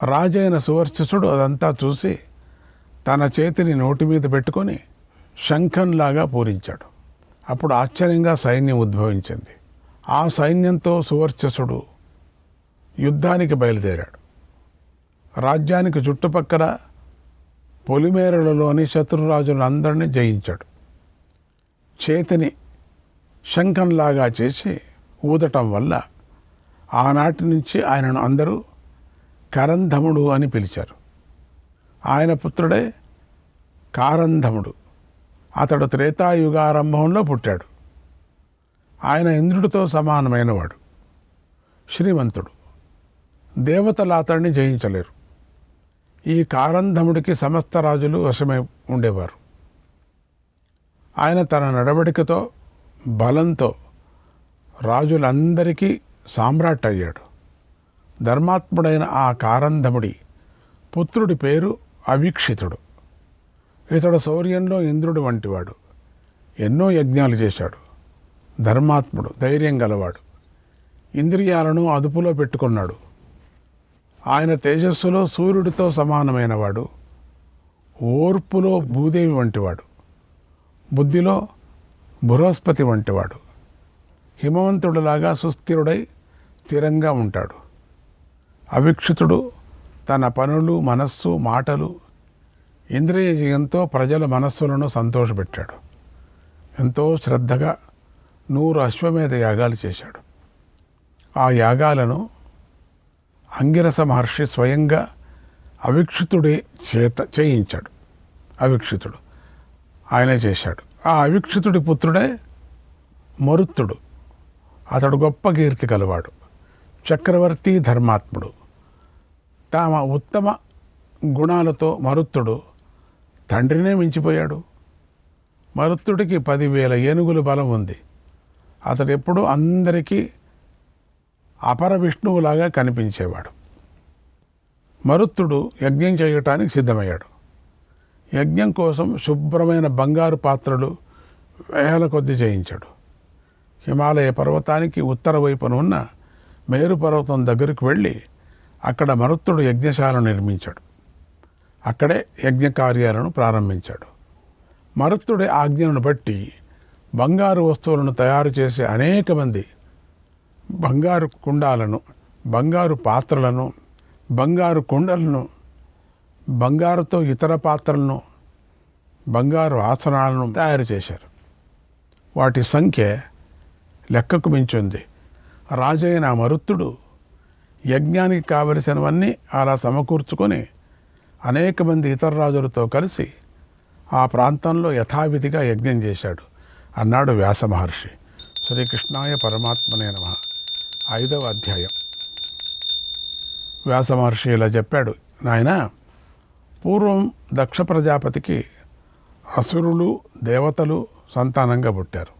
రాజైన సువర్చసుడు అదంతా చూసి తన చేతిని నోటి మీద పెట్టుకొని శంఖంలాగా పూరించాడు. అప్పుడు ఆశ్చర్యంగా సైన్యం ఉద్భవించింది. ఆ సైన్యంతో సువర్చసుడు యుద్ధానికి బయలుదేరాడు. రాజ్యానికి చుట్టుపక్కల పొలిమేరలలోని శత్రురాజులందరినీ జయించాడు. చేతిని శంఖంలాగా చేసి ఊదటం వల్ల ఆనాటి నుంచి ఆయనను అందరూ కరంధముడు అని పిలిచారు. ఆయన పుత్రుడే కారంధముడు. అతడు త్రేతాయుగారంభంలో పుట్టాడు. ఆయన ఇంద్రుడితో సమానమైనవాడు, శ్రీమంతుడు. దేవతలు అతడిని జయించలేరు. ఈ కారంధముడికి సమస్త రాజులు వశమై ఉండేవారు. ఆయన తన నడవడికతో బలంతో రాజులందరికీ సామ్రాట్ అయ్యాడు. ధర్మాత్ముడైన ఆ కారంధముడి పుత్రుడి పేరు అవీక్షితుడు. ఇతడు శౌర్యంలో ఇంద్రుడు వంటివాడు. ఎన్నో యజ్ఞాలు చేశాడు. ధర్మాత్ముడు, ధైర్యం గలవాడు. ఇంద్రియాలను అదుపులో పెట్టుకున్నాడు. ఆయన తేజస్సులో సూర్యుడితో సమానమైనవాడు. ఓర్పులో భూదేవి వంటివాడు. బుద్ధిలో బృహస్పతి వంటివాడు. హిమవంతుడిలాగా సుస్థిరుడై స్థిరంగా ఉంటాడు. అవీక్షితుడు తన పనులు, మనస్సు, మాటలు, ఇంద్రియజయంతో ప్రజల మనస్సులను సంతోషపెట్టాడు. ఎంతో శ్రద్ధగా 100 అశ్వమేధ యాగాలు చేశాడు. ఆ యాగాలను అంగిరస మహర్షి స్వయంగా అవీక్షితుడే చేయించాడు. అవీక్షితుడు ఆయనే చేశాడు. ఆ అవీక్షితుడి పుత్రుడే మరుత్తుడు. అతడు గొప్ప కీర్తి కలవాడు. చక్రవర్తి, ధర్మాత్ముడు. తమ ఉత్తమ గుణాలతో మరుత్తుడు తండ్రినే మించిపోయాడు. మరుత్తుడికి 10,000 ఏనుగుల బలం ఉంది. అతడు ఎప్పుడూ అందరికీ అపర విష్ణువులాగా కనిపించేవాడు. మరుత్తుడు యజ్ఞం చేయటానికి సిద్ధమయ్యాడు. యజ్ఞం కోసం శుభ్రమైన బంగారు పాత్రలు వేల కొద్ది చేయించాడు. హిమాలయ పర్వతానికి ఉత్తర వైపున ఉన్న మేరు పర్వతం దగ్గరకు వెళ్ళి అక్కడ మరుత్తుడు యజ్ఞశాలను నిర్మించాడు. అక్కడే యజ్ఞ కార్యాలను ప్రారంభించాడు. మరుత్తుడి ఆజ్ఞను బట్టి బంగారు వస్తువులను తయారు చేసే అనేక మంది బంగారు కుండాలను, బంగారు పాత్రలను, బంగారు కుండలను, బంగారుతో ఇతర పాత్రలను, బంగారు ఆసనాలను తయారు చేశారు. వాటి సంఖ్య లెక్కకు మించింది. రాజైన మరుత్తుడు యజ్ఞానికి కావలసినవన్నీ అలా సమకూర్చుకొని అనేక మంది ఇతర రాజులతో కలిసి ఆ ప్రాంతంలో యథావిధిగా యజ్ఞం చేశాడు అన్నాడు వ్యాస మహర్షి. శ్రీకృష్ణాయ పరమాత్మనే నమః. 5వ అధ్యాయం. వ్యాస మహర్షి ఇలా చెప్పాడు. నాయనా, పూర్వం దక్ష ప్రజాపతికి అసురులు, దేవతలు సంతానంగా పుట్టారు.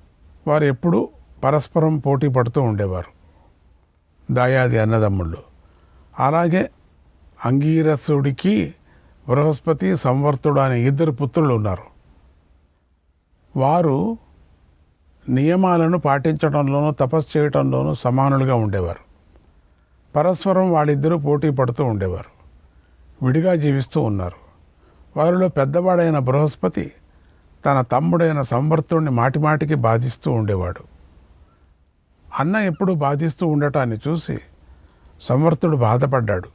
వారు ఎప్పుడూ పరస్పరం పోటీ పడుతూ ఉండేవారు, దాయాది అన్నదమ్ముళ్ళు. అలాగే అంగీరసుడికి బృహస్పతి, సంవర్తుడు అనే 2 పుత్రులు ఉన్నారు. వారు నియమాలను పాటించడంలోనూ తపస్సు చేయటంలోనూ సమానులుగా ఉండేవారు. పరస్పరం వాళ్ళిద్దరూ పోటీ పడుతూ ఉండేవారు. విడిగా జీవిస్తూ ఉన్నారు. వారిలో పెద్దవాడైన బృహస్పతి తన తమ్ముడైన సంవర్తుడిని మాటిమాటికి బాధిస్తూ ఉండేవాడు. అన్న ఎప్పుడూ బాధిస్తూ ఉండటాన్ని చూసి సంవర్తుడు బాధపడ్డాడు.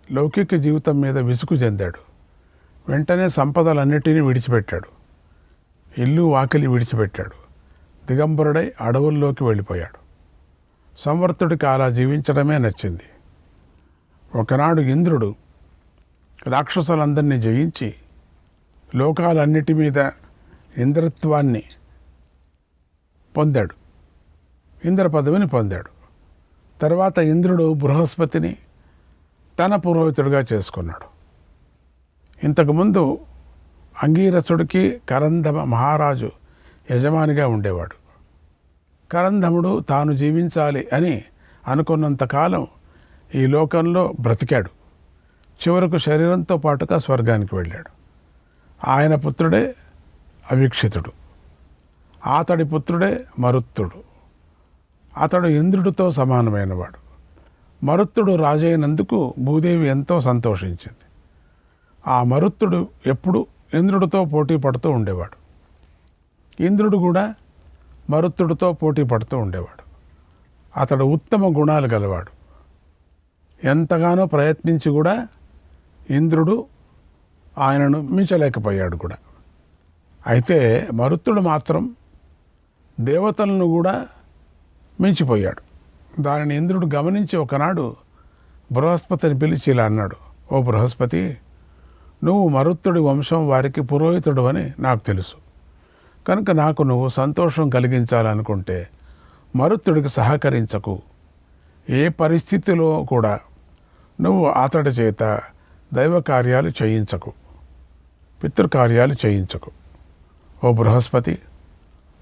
లౌకిక జీవితం మీద విసుగు చెందాడు. వెంటనే సంపదలన్నిటినీ విడిచిపెట్టాడు. ఇల్లు వాకిలి విడిచిపెట్టాడు. దిగంబరుడై అడవుల్లోకి వెళ్ళిపోయాడు. సంవర్తుడికి అలా జీవించడమే నచ్చింది. ఒకనాడు ఇంద్రుడు రాక్షసులందరినీ జయించి లోకాలన్నిటి మీద ఇంద్రత్వాన్ని పొందాడు. ఇంద్ర పదవిని పొందాడు. తర్వాత ఇంద్రుడు బృహస్పతిని తన పురోహితుడిగా చేసుకున్నాడు. ఇంతకుముందు అంగీరసుడికి కరంధమ మహారాజు యజమానిగా ఉండేవాడు. కరంధముడు తాను జీవించాలి అని అనుకున్నంతకాలం ఈ లోకంలో బ్రతికాడు. చివరకు శరీరంతో పాటుగా స్వర్గానికి వెళ్ళాడు. ఆయన పుత్రుడే అవీక్షితుడు. అతడి పుత్రుడే మరుత్తుడు. అతడు ఇంద్రుడితో సమానమైనవాడు. మరుత్తుడు రాజైనందుకు భూదేవి ఎంతో సంతోషించింది. ఆ మరుత్తుడు ఎప్పుడు ఇంద్రుడితో పోటీ పడుతూ ఉండేవాడు. ఇంద్రుడు కూడా మరుత్తుడితో పోటీ పడుతూ ఉండేవాడు. అతడు ఉత్తమ గుణాలు గలవాడు. ఎంతగానో ప్రయత్నించి కూడా ఇంద్రుడు ఆయనను మించలేకపోయాడు కూడా. అయితే మరుత్తుడు మాత్రం దేవతలను కూడా మించిపోయాడు. దానిని ఇంద్రుడు గమనించి ఒకనాడు బృహస్పతిని పిలిచి ఇలా అన్నాడు, ఓ బృహస్పతి, నువ్వు మరుత్తుడి వంశం వారికి పురోహితుడు అని నాకు తెలుసు. కనుక నాకు నువ్వు సంతోషం కలిగించాలనుకుంటే మరుత్తుడికి సహకరించకు. ఏ పరిస్థితిలో కూడా నువ్వు అతడి చేత దైవ కార్యాలు చేయించకు, పితృకార్యాలు చేయించకు. ఓ బృహస్పతి,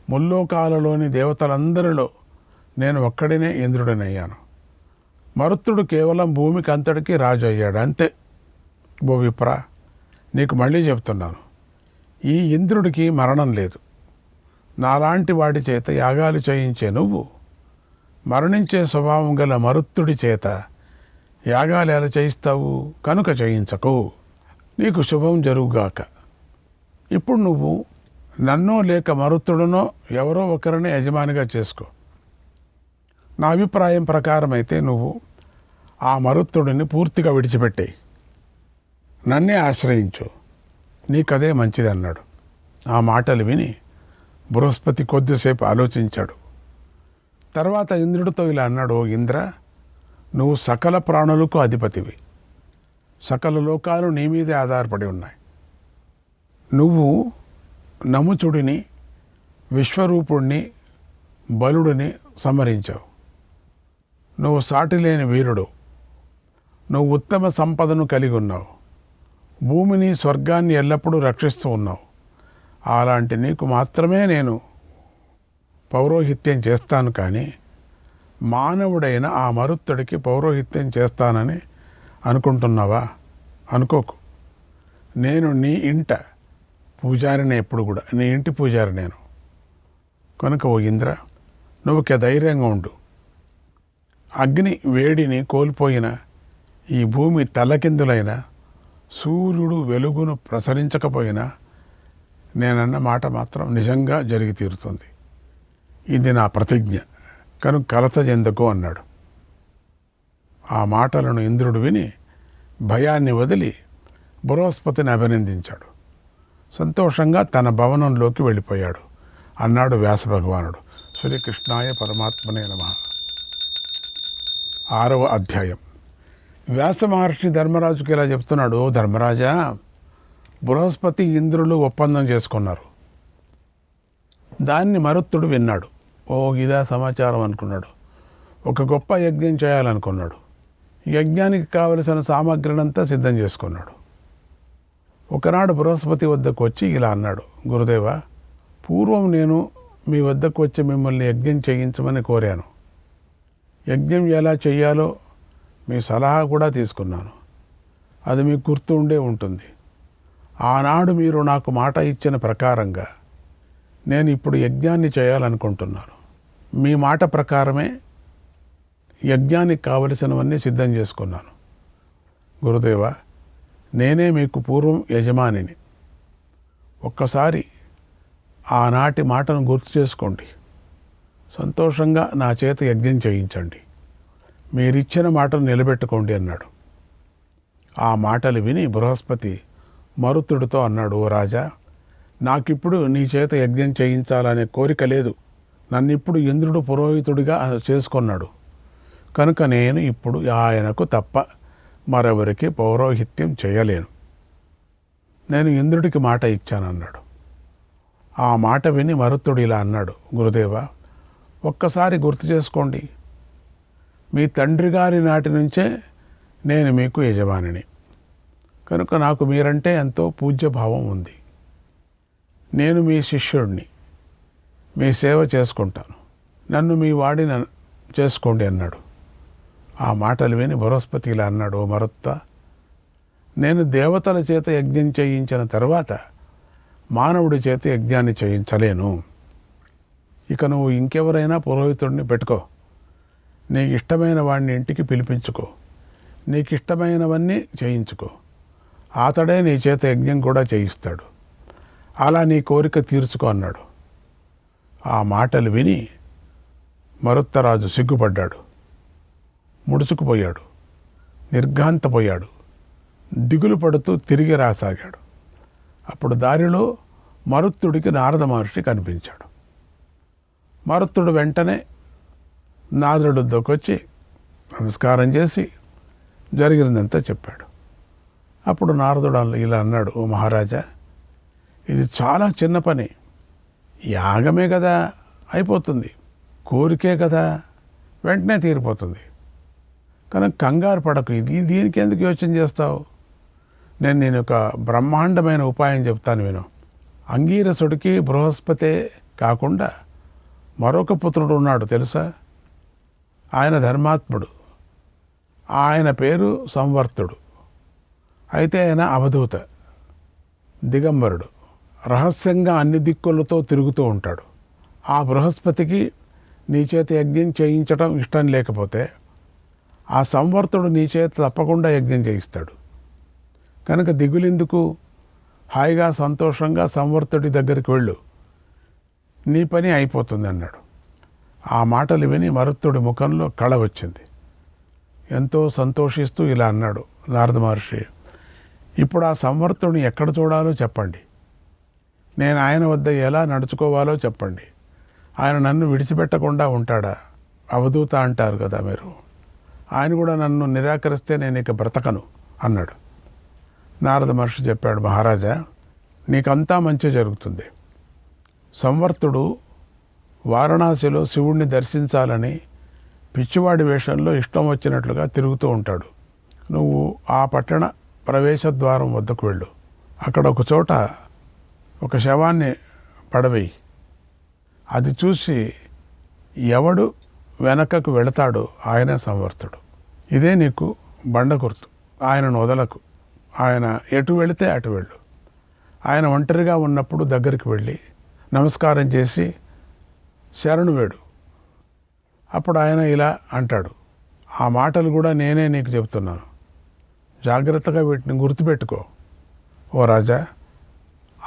ముల్లోకాలలోని దేవతలందరిలో నేను ఒక్కడినే ఇంద్రుడినయ్యాను. మరుత్తుడు కేవలం భూమికి అంతటికీ రాజు అయ్యాడు, అంతే. ఓ విప్ర, నీకు మళ్ళీ చెప్తున్నాను, ఈ ఇంద్రుడికి మరణం లేదు. నాలాంటి వాడి చేత యాగాలు చేయించే నువ్వు మరణించే స్వభావం గల మరుత్తుడి చేత యాగాలు ఎలా చేయిస్తావు? కనుక చేయించకు. నీకు శుభం జరుగుగాక. ఇప్పుడు నువ్వు నన్నో లేక మరుత్తుడునో ఎవరో ఒకరిని యజమానిగా చేసుకో. నా అభిప్రాయం ప్రకారం అయితే నువ్వు ఆ మరుత్తుడిని పూర్తిగా విడిచిపెట్టేయి, నన్నే ఆశ్రయించు, నీకదే మంచిది అన్నాడు. ఆ మాటలు విని బృహస్పతి కొద్దిసేపు ఆలోచించాడు. తర్వాత ఇంద్రుడితో ఇలా అన్నాడు, ఓ ఇంద్ర, నువ్వు సకల ప్రాణులకు అధిపతివి. సకల లోకాలు నీ మీదే ఆధారపడి ఉన్నాయి. నువ్వు నముచుడిని, విశ్వరూపుణ్ణి, బలుడిని సంహరించావు. నువ్వు సాటిలేని వీరుడు. నువ్వు ఉత్తమ సంపదను కలిగి ఉన్నావు. భూమిని, స్వర్గాన్ని ఎల్లప్పుడూ రక్షిస్తూ ఉన్నావు. అలాంటి నీకు మాత్రమే నేను పౌరోహిత్యం చేస్తాను, కానీ మానవుడైన ఆ మరుత్తుడికి పౌరోహిత్యం చేస్తానని అనుకుంటున్నావా? అనుకోకు. నేను నీ ఇంట పూజారిని, ఎప్పుడు కూడా నీ ఇంటి పూజారి నేను. కనుక ఓ ఇంద్ర, నువ్వు ధైర్యంగా ఉండు. అగ్ని వేడిని కోల్పోయిన ఈ భూమి తలకిందులైన, సూర్యుడు వెలుగును ప్రసరించకపోయినా నేనన్న మాట మాత్రం నిజంగా జరిగి తీరుతుంది. ఇది నా ప్రతిజ్ఞ, కనుక కలత చెందకు అన్నాడు. ఆ మాటలను ఇంద్రుడు విని భయాన్ని వదిలి బృహస్పతిని అభినందించాడు. సంతోషంగా తన భవనంలోకి వెళ్ళిపోయాడు. అన్నాడు వ్యాస భగవానుడు. శ్రీకృష్ణాయ పరమాత్మనే నమః. 6వ అధ్యాయం. వ్యాస మహర్షి ధర్మరాజుకి ఇలా చెప్తున్నాడు, ధర్మరాజా, బృహస్పతి ఇంద్రులు ఒప్పందం చేసుకున్నారు. దాన్ని మరుత్తుడు విన్నాడు. ఓ ఇదా సమాచారం అనుకున్నాడు. ఒక గొప్ప యజ్ఞం చేయాలనుకున్నాడు. యజ్ఞానికి కావలసిన సామగ్రినంతా సిద్ధం చేసుకున్నాడు. ఒకనాడు బృహస్పతి వద్దకు వచ్చి ఇలా అన్నాడు, గురుదేవా, పూర్వం నేను మీ వద్దకు వచ్చి మిమ్మల్ని యజ్ఞం చేయించమని కోరాను. యజ్ఞం ఎలా చేయాలో మీ సలహా కూడా తీసుకున్నాను. అది మీకు గుర్తు ఉండే ఉంటుంది. ఆనాడు మీరు నాకు మాట ఇచ్చిన ప్రకారంగా నేను ఇప్పుడు యజ్ఞాన్ని చేయాలనుకుంటున్నాను. మీ మాట ప్రకారమే యజ్ఞానికి కావలసినవన్నీ సిద్ధం చేసుకున్నాను. గురుదేవా, నేనే మీకు పూర్వం యజమానిని. ఒక్కసారి ఆనాటి మాటను గుర్తు చేసుకోండి. సంతోషంగా నా చేత యజ్ఞం చేయించండి. మీరిచ్చిన మాటను నిలబెట్టుకోండి అన్నాడు. ఆ మాటలు విని బృహస్పతి మరుత్తుడితో అన్నాడు, ఓ రాజా, నాకిప్పుడు నీ చేత యజ్ఞం చేయించాలనే కోరిక లేదు. నన్నిప్పుడు ఇంద్రుడు పురోహితుడిగా చేసుకున్నాడు. కనుక నేను ఇప్పుడు ఆయనకు తప్ప మరెవరికి పౌరోహిత్యం చేయలేను. నేను ఇంద్రుడికి మాట ఇచ్చానన్నాడు. ఆ మాట విని మరుత్తుడు ఇలా అన్నాడు, గురుదేవా, ఒక్కసారి గుర్తు చేసుకోండి. మీ తండ్రి గారి నాటి నుంచే నేను మీకు యజమానిని. కనుక నాకు మీరంటే ఎంతో పూజ్యభావం ఉంది. నేను మీ శిష్యుడిని. మీ సేవ చేసుకుంటాను. నన్ను మీ వాడిని చేసుకోండి అన్నాడు. ఆ మాటలు విని బృహస్పతి ఇలా అన్నాడు, ఓ మరుత్త, నేను దేవతల చేత యజ్ఞం చేయించిన తర్వాత మానవుడి చేత యజ్ఞాన్ని చేయించలేను. ఇక నువ్వు ఇంకెవరైనా పురోహితుడిని పెట్టుకో. నీకు ఇష్టమైన వాడిని ఇంటికి పిలిపించుకో, నీకు ఇష్టమైనవన్నీ చేయించుకో, అతడే నీ చేత యజ్ఞం కూడా చేయిస్తాడు, అలా నీ కోరిక తీర్చుకో అన్నాడు. ఆ మాటలు విని మరుత్తరాజు సిగ్గుపడ్డాడు, ముడుచుకుపోయాడు, నిర్ఘాంతపోయాడు, దిగులు పడుతూ తిరిగి రాసాగాడు. అప్పుడు దారిలో మరుత్తుడికి నారద మహర్షి కనిపించాడు. మరుత్తుడు వెంటనే నారదుడికి వచ్చి నమస్కారం చేసి జరిగినదంతా చెప్పాడు. అప్పుడు నారదుడు ఇలా అన్నాడు, ఓ మహారాజా, ఇది చాలా చిన్న పని, యాగమే కదా అయిపోతుంది, కోరికే కదా వెంటనే తీరిపోతుంది, కనుక కంగారు పడకు, దీనికి ఎందుకు యోచన చేస్తావు? నేను ఒక బ్రహ్మాండమైన ఉపాయం చెప్తాను విను. అంగీరసుడికి బృహస్పతే కాకుండా మరొక పుత్రుడు ఉన్నాడు తెలుసా? ఆయన ధర్మాత్ముడు, ఆయన పేరు సంవర్తుడు. అయితే ఆయన అవధూత, దిగంబరుడు, రహస్యంగా అన్ని దిక్కులతో తిరుగుతూ ఉంటాడు. ఆ బృహస్పతికి నీ చేత యజ్ఞం చేయించడం ఇష్టం లేకపోతే ఆ సంవర్తుడు నీ చేత తప్పకుండా యజ్ఞం చేయిస్తాడు. కనుక దిగులెందుకు, హాయిగా సంతోషంగా సంవర్తుడి దగ్గరికి వెళ్ళు, నీ పని అయిపోతుంది అన్నాడు. ఆ మాటలు విని మరుత్తుడి ముఖంలో కళ వచ్చింది. ఎంతో సంతోషిస్తూ ఇలా అన్నాడు, నారద మహర్షి, ఇప్పుడు ఆ సంవర్తుడిని ఎక్కడ చూడాలో చెప్పండి, నేను ఆయన వద్ద ఎలా నడుచుకోవాలో చెప్పండి, ఆయన నన్ను విడిచిపెట్టకుండా ఉంటాడా? అవధూత అంటారు కదా మీరు, ఆయన కూడా నన్ను నిరాకరిస్తే నేను ఇక బ్రతకను అన్నాడు. నారద మహర్షి చెప్పాడు, మహారాజా, నీకంతా మంచి జరుగుతుంది. సంవర్తుడు వారణాసిలో శివుణ్ణి దర్శించాలని పిచ్చివాడి వేషంలో ఇష్టం వచ్చినట్లుగా తిరుగుతూ ఉంటాడు. నువ్వు ఆ పట్టణ ప్రవేశ ద్వారం వద్దకు వెళ్ళు, అక్కడ ఒక చోట ఒక శవాన్ని పడవేయి, అది చూసి ఎవడు వెనకకు వెళతాడో ఆయనే సంవర్తుడు. ఇదే నీకు బండ గుర్తు, ఆయనను వదలకు, ఆయన ఎటు వెళితే అటు వెళ్ళు. ఆయన ఒంటరిగా ఉన్నప్పుడు దగ్గరికి వెళ్ళి నమస్కారం చేసి శరణు వేడు. అప్పుడు ఆయన ఇలా అంటాడు, ఆ మాటలు కూడా నేనే నీకు చెబుతున్నాను, జాగ్రత్తగా వీటిని గుర్తుపెట్టుకో. ఓ రాజా,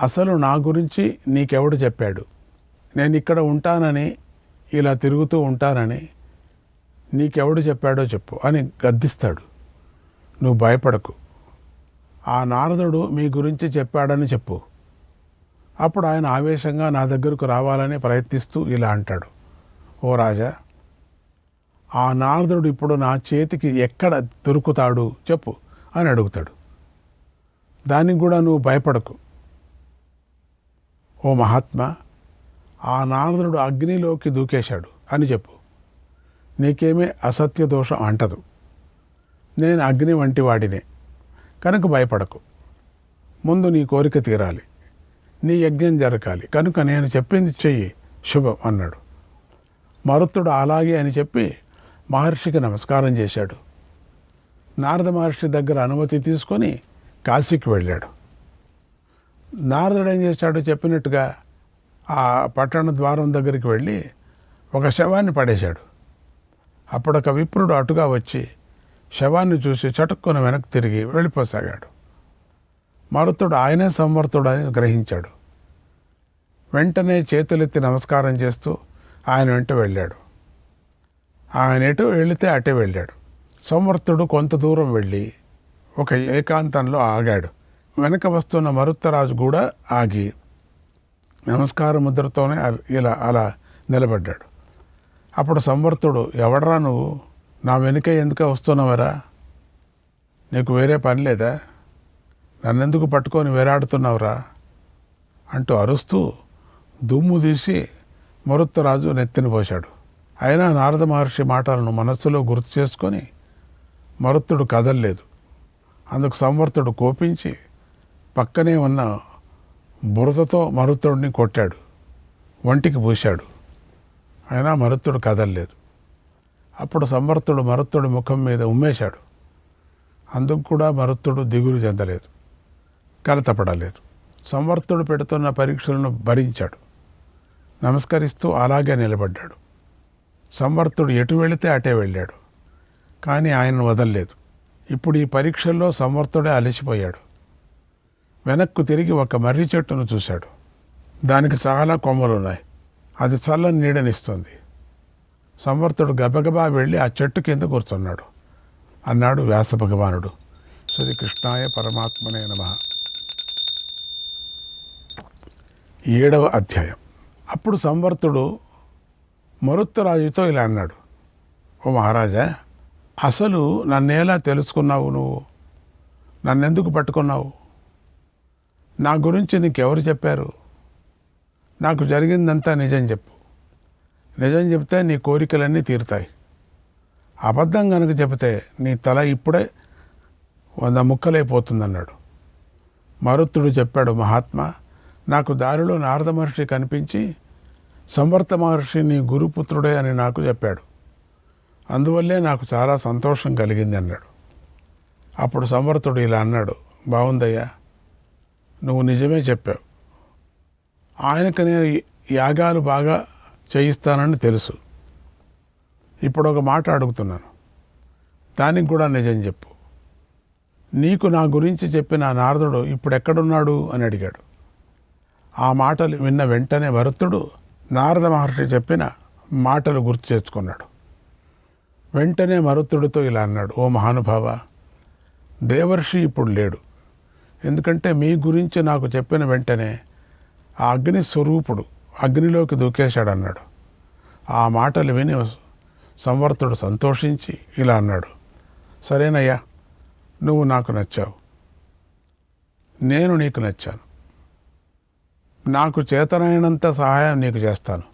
అసలు నా గురించి నీకెవడు చెప్పాడు? నేను ఇక్కడ ఉంటానని, ఇలా తిరుగుతూ ఉంటానని నీకెవడు చెప్పాడో చెప్పు అని గద్దిస్తాడు. నువ్వు భయపడకు, ఆ నారదుడు మీ గురించి చెప్పాడని చెప్పు. అప్పుడు ఆయన ఆవేశంగా నా దగ్గరకు రావాలని ప్రయత్నిస్తూ ఇలా అంటాడు, ఓ రాజా, ఆ నారదుడు ఇప్పుడు నా చేతికి ఎక్కడ దొరుకుతాడు చెప్పు అని అడుగుతాడు. దానికి కూడా నువ్వు భయపడకు. ఓ మహాత్మా, ఆ నారదుడు అగ్నిలోకి దూకేశాడు అని చెప్పు, నీకేమీ అసత్య దోషం అంటదు. నేను అగ్ని వంటి వాడినే, కనుక భయపడకు. ముందు నీ కోరిక తీరాలి, నీ యజ్ఞం జరగాలి, కనుక నేను చెప్పింది చెయ్యి, శుభం అన్నాడు. మరుత్తుడు అలాగే అని చెప్పి మహర్షికి నమస్కారం చేశాడు. నారద మహర్షి దగ్గర అనుమతి తీసుకొని కాశీకి వెళ్ళాడు. నారదుడు ఏం చేశాడు, చెప్పినట్టుగా ఆ పట్టణ ద్వారం దగ్గరికి వెళ్ళి ఒక శవాన్ని పడేశాడు. అప్పుడు ఒక విప్రుడు అటుగా వచ్చి శవాన్ని చూసి చటుక్కున వెనక్కి తిరిగి వెళ్ళిపోసాగాడు. మరుత్తుడు ఆయనే సంవర్తుడు అని గ్రహించాడు. వెంటనే చేతులెత్తి నమస్కారం చేస్తూ ఆయన వెంట వెళ్ళాడు. ఆయన ఎటు వెళితే అటే వెళ్ళాడు. సంవర్తుడు కొంత దూరం వెళ్ళి ఒక ఏకాంతంలో ఆగాడు. వెనక వస్తున్న మరుత్తరాజు కూడా ఆగి నమస్కార ముద్రతోనే అలా నిలబడ్డాడు. అప్పుడు సంవర్తుడు, ఎవడరా నువ్వు, నా వెనుక ఎందుకు వస్తున్నావరా, నీకు వేరే పని లేదా, నన్నెందుకు పట్టుకొని వేలాడుతున్నావురా అంటూ అరుస్తూ దుమ్ము తీసి మరుత్తరాజు నెత్తిన పోశాడు. అయినా నారద మహర్షి మాటలను మనస్సులో గుర్తు చేసుకొని మరుత్తుడు కదల్లేదు. అందుకు సంవర్తుడు కోపించి పక్కనే ఉన్న బురదతో మరుత్తుడిని కొట్టాడు, ఒంటికి పూశాడు. అయినా మరుత్తుడు కదల్లేదు. అప్పుడు సంవర్తుడు మరుత్తుడి ముఖం మీద ఉమ్మేశాడు. అందుకు కూడా మరుత్తుడు దిగులు చెందలేదు, కలతపడలేదు. సంవర్తుడు పెడుతున్న పరీక్షలను భరించాడు. నమస్కరిస్తూ అలాగే నిలబడ్డాడు. సంవర్తుడు ఎటు వెళితే అటే వెళ్ళాడు, కానీ ఆయనను వదలలేదు. ఇప్పుడు ఈ పరీక్షల్లో సంవర్తుడే అలసిపోయాడు. వెనక్కు తిరిగి ఒక మర్రి చెట్టును చూశాడు. దానికి చాలా కొమ్మలున్నాయి. అది చల్లని నీడనిస్తుంది. సంవర్తుడు గబగబా వెళ్ళి ఆ చెట్టు కింద కూర్చున్నాడు. అన్నాడు వ్యాస భగవానుడు, శ్రీకృష్ణాయ పరమాత్మనే నమః. 7వ అధ్యాయం. అప్పుడు సంవర్తుడు మరుత్తురాజుతో ఇలా అన్నాడు, ఓ మహారాజా, అసలు నన్నేలా తెలుసుకున్నావు? నువ్వు నన్నెందుకు పట్టుకున్నావు? నా గురించి నీకెవరు చెప్పారు? నాకు జరిగిందంతా నిజం చెప్పు. నిజం చెప్తే నీ కోరికలన్నీ తీరుతాయి. అబద్ధం కనుక చెబితే నీ తల ఇప్పుడే 100 ముక్కలైపోతుందన్నాడు. మరుత్తుడు చెప్పాడు, మహాత్మా, నాకు దారిలో నారద మహర్షి కనిపించి సంవర్త మహర్షి నీ గురుపుత్రుడే అని నాకు చెప్పాడు. అందువల్లే నాకు చాలా సంతోషం కలిగింది అన్నాడు. అప్పుడు సంవర్తుడు ఇలా అన్నాడు, బాగుందయ్యా, నువ్వు నిజమే చెప్పావు. ఆయనకు నేను యాగాలు బాగా చేయిస్తానని తెలుసు. ఇప్పుడు ఒక మాట అడుగుతున్నాను, దానికి కూడా నిజం చెప్పు. నీకు నా గురించి చెప్పిన నారదుడు ఇప్పుడు ఎక్కడున్నాడు అని అడిగాడు. ఆ మాటలు విన్న వెంటనే భరతుడు నారద మహర్షి చెప్పిన మాటలు గుర్తు చేసుకున్నాడు. వెంటనే మరుత్తుడితో ఇలా అన్నాడు, ఓ మహానుభావ, దేవర్షి ఇప్పుడు లేడు. ఎందుకంటే మీ గురించి నాకు చెప్పిన వెంటనే ఆ అగ్ని స్వరూపుడు అగ్నిలోకి దూకేశాడన్నాడు. ఆ మాటలు విని సంవర్తుడు సంతోషించి ఇలా అన్నాడు, సరేనయ్యా, నువ్వు నాకు నచ్చావు, నేను నీకు నచ్చాను. నాకు చేతనైనంత సహాయం నీకు చేస్తాను.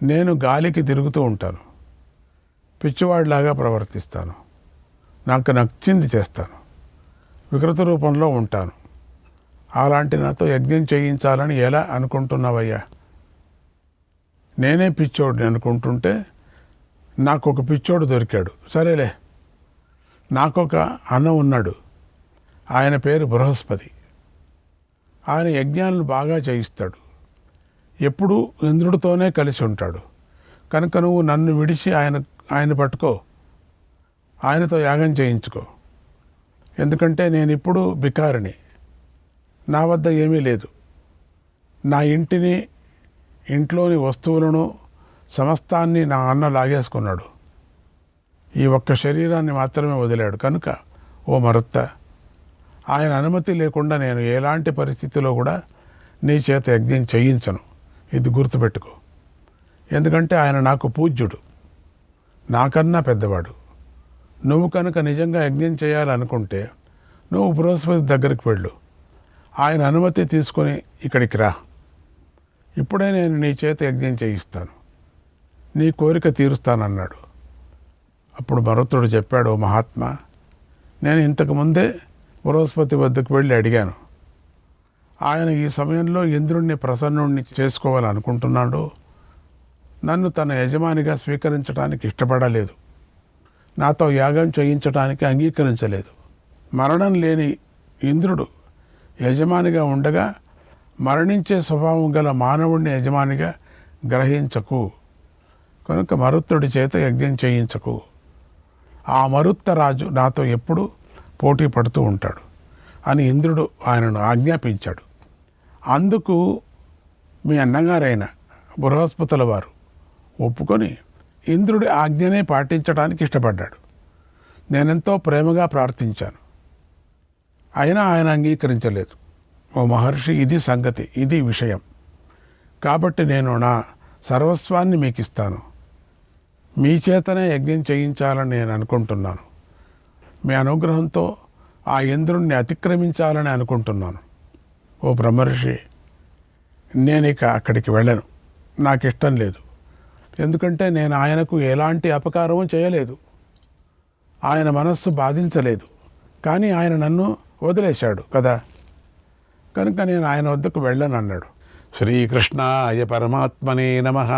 నేను గాలికి తిరుగుతూ ఉంటాను, పిచ్చివాడిలాగా ప్రవర్తిస్తాను, నాకు నచ్చింది చేస్తాను, వికృత రూపంలో ఉంటాను. అలాంటి నాతో యజ్ఞం చేయించాలని ఎలా అనుకుంటున్నావయ్యా? నేనే పిచ్చోడిని అనుకుంటుంటే నాకు ఒక పిచ్చోడు దొరికాడు. సరేలే, నాకొక అన్న ఉన్నాడు. ఆయన పేరు బృహస్పతి. ఆయన యజ్ఞాలను బాగా చేయిస్తాడు. ఎప్పుడూ ఇంద్రుడితోనే కలిసి ఉంటాడు. కనుక నువ్వు నన్ను విడిచి ఆయన పట్టుకో, ఆయనతో యాగం చేయించుకో. ఎందుకంటే నేను ఇప్పుడు బికారిని, నా వద్ద ఏమీ లేదు. నా ఇంట్లోని వస్తువులను సమస్తాన్ని నా అన్న లాగేసుకున్నాడు. ఈ ఒక్క శరీరాన్ని మాత్రమే వదిలాడు. కనుక ఓ మరుత్త, ఆయన అనుమతి లేకుండా నేను ఎలాంటి పరిస్థితిలో కూడా నీ చేత యజ్ఞం చేయించను. ఇది గుర్తుపెట్టుకో. ఎందుకంటే ఆయన నాకు పూజ్యుడు, నాకన్నా పెద్దవాడు. నువ్వు కనుక నిజంగా యజ్ఞం చేయాలనుకుంటే నువ్వు బృహస్పతి దగ్గరికి వెళ్ళు. ఆయన అనుమతి తీసుకొని ఇక్కడికి రా. ఇప్పుడే నేను నీ చేత యజ్ఞం చేయిస్తాను, నీ కోరిక తీరుస్తానన్నాడు. అప్పుడు మరుత్తుడు చెప్పాడు, మహాత్మా, నేను ఇంతకుముందే బృహస్పతి వద్దకు వెళ్ళి అడిగాను. ఆయన ఈ సమయంలో ఇంద్రుణ్ణి ప్రసన్నుణ్ణి చేసుకోవాలనుకుంటున్నాడు. నన్ను తన యజమానిగా స్వీకరించడానికి ఇష్టపడలేదు. నాతో యాగం చేయించడానికి అంగీకరించలేదు. మరణం లేని ఇంద్రుడు యజమానిగా ఉండగా మరణించే స్వభావం గల మానవుడిని యజమానిగా గ్రహించకు. కనుక మరుత్తుడి చేత యజ్ఞం చేయించకు. ఆ మరుత్త రాజు నాతో ఎప్పుడు పోటీ పడుతూ ఉంటాడు అని ఇంద్రుడు ఆయనను ఆజ్ఞాపించాడు. అందుకు మీ అన్నగారైన బృహస్పతుల వారు ఒప్పుకొని ఇంద్రుడి ఆజ్ఞనే పాటించడానికి ఇష్టపడ్డాడు. నేనెంతో ప్రేమగా ప్రార్థించాను, అయినా ఆయన అంగీకరించలేదు. ఓ మహర్షి, ఇది సంగతి, ఇది విషయం. కాబట్టి నేను నా సర్వస్వాన్ని మీకు ఇస్తాను. మీ చేతనే యజ్ఞం చేయించాలని నేను అనుకుంటున్నాను. మీ అనుగ్రహంతో ఆ ఇంద్రుణ్ణి అతిక్రమించాలని అనుకుంటున్నాను. ఓ బ్రహ్మర్షి, నేను ఇక అక్కడికి వెళ్ళను. నాకు ఇష్టం లేదు. ఎందుకంటే నేను ఆయనకు ఎలాంటి అపకారము చేయలేదు. ఆయన మనస్సు బాధించలేదు. కానీ ఆయన నన్ను వదిలేశాడు కదా, కనుక నేను ఆయన వద్దకు వెళ్ళను అన్నాడు. శ్రీకృష్ణాయ పరమాత్మనే నమః.